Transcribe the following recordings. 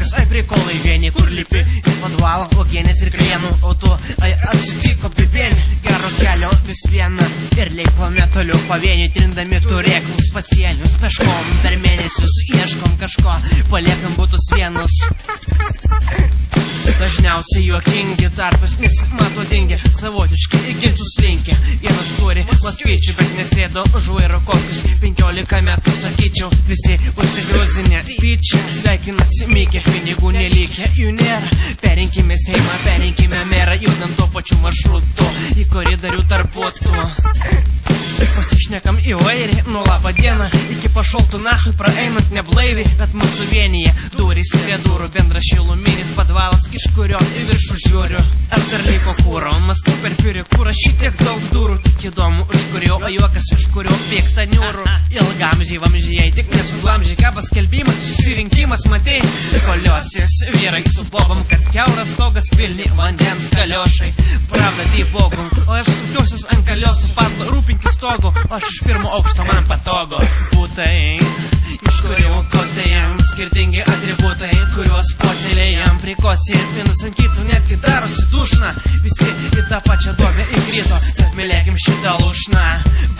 juokas, ai prikolai vieni, kur lipi į padvalą, uogienės ir krienų, o tu, ai atsitiko bibienį, gero kelio vis viena, ir leikome toliau pavieniui, trindami turėklus pasienius, peškom per mėnesius, ieškom kažko, paliekam būtus vienus. Dažniausiai juokingi tarpas, nes mato dingi, savotiški į ginčius linki. Vienas turi maskvyčių, bet nesėdo už vairo kokius 15 metų, sakyčiau, visi užsigruzinę. Tyčia sveikinasi Mikė, pinigų nelikė, jų nėra. Perinkime Seimą, perinkime merą, judam tuo pačiu maršrutu, į koridorių tarp puotų. Pasišnekam įvairiai, nuo labą dieną iki pašoltų nahui, praeinant neblaiviai, bet mūsų vienyje durys prie durų, bendras šiluminis padvalas, iš kurio į viršų žiūriu. Ar dar liko kūro, mąstau per piurį kūrą, šitiek daug durų, tik įdomu, iš kurio, o juokas iš kurio pikta niūrų. Ilgamžiai vamžiai, tik nesuglamžiai, kabas skelbimas, susirinkimas, matei, koliosis vyrai su bobom, kad kiauras stogas pilni vandens kaliošai. Pravda tai bogum, o aš sukiosius ant kalios padlo rūpintis stogu, o aš iš pirmo aukšto man patogu. Būtai, iš kurių kosėjam skirtingi atributai, kuriuos puoselėjam prikosė, vienas ant kitų netgi darosi dušna, visi į tą pačią duobę įkrito, tad mylėkim šitą lūšną.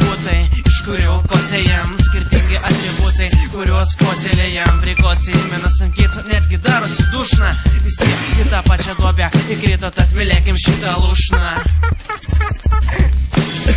Būtai, iš kurių kosėjam skirtingi atributai, kuriuos puoselėjam prikosė, vienas ant kitų netgi darosi dušna, visi į tą pačią duobę įkrito, tad mylėkim šitą lūšną.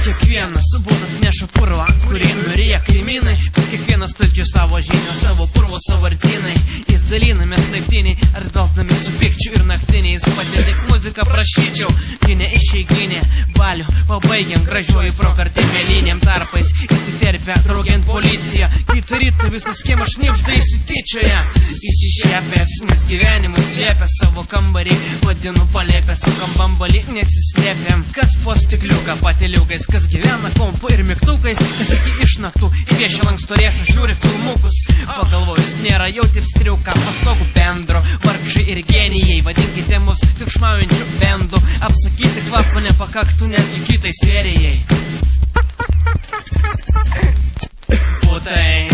Kiekvienas būdas neša purvą, kurį nuryja kaimynai, vis kiekvienas talčių savo žinių, savo purvo savartinai. Jis dalinamės laiptiniai, ar delsdami su pikčiu ir naktiniais, padėdik muziką prašyčiau, gynė išeiginė, balių, pabaigiam gražiuoju prokartė mėlynėm tarpais, įsiterpia draugiant policiją, kitą rytą visas kiemas šnipžda įsityčioja. Įsišėpęs, nes gyvenimus liepia savo kambarį, vadinu palėpę su kambambalį, nesislėpiam, kas po stikliuką patiliukais, kas gyvena kompu ir mygtukais, kas iki išnaktų į viešą lanksto riešą žiūri filmukus. Pagalvojus, nėra jau taip striuką, pastogų bendro, vargšai ir genijai, vadinkite mus triukšmaujančių bendų, apsakyti kvapą nepakaktų netgi kitai serijai. Būtai,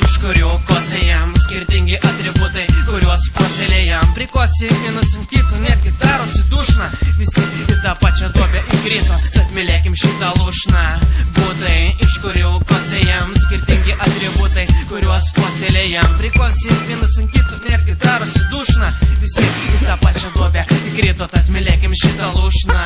iš kurių kosėjam skirtingi atributai, kuriuos puoselėjam prikosė, vienas ant kitų netgi darosi dušna, visi į tą pačią duobę įkrito, tad mylėkim šitą lūšną. Būtai, iš kurių kosėjam skirtingi atributai, kuriuos puoselėjam prikosė, vienas ant kitų netgi darosi dušna, visi į tą pačią duobę įkrito, tad mylėkim šitą lūšną.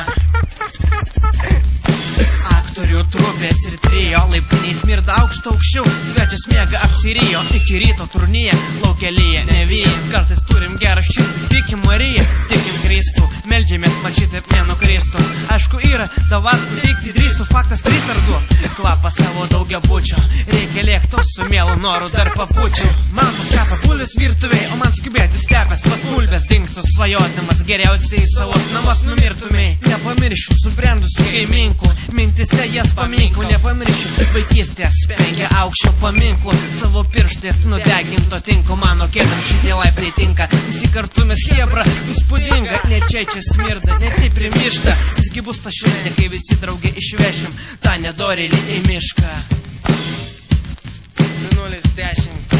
Aktorių trupės ir trijo, laiptiniai smirda aukšto aukščiau, svečias miega apsirijo, iki ryto turnyje, laukelyje nevyja, kartais turim gerą širdį, tikim Mariją, tikim Kristų, meldžiamės mačyt taip nenukristų. Aišku yra, davatkų teikti drįstų, faktas 3 ar 2, kvapą savo daugiabučio, reikia lėkto su mielu noru dar papučiu. Man kepa bulves virtuviai, o man skubėti stepės, pas bulves dingtų svajosdamas, geriausiai į savos namus numirtumei. Nepamiršiu subrendusių kaiminkų, mintise jas paminklų, nepamiršiu vaikystės 5 aukščio paminklų, savo pirštės nudeginto tinko, mano kėdam šitie laiptai tinka, visi kartu mes chebra, įspūdinga, ne čia smirda, ne taip primiršta, visgi bus ta šventė, kai visi draugai išvešim tą nedorėlį į mišką. 0-10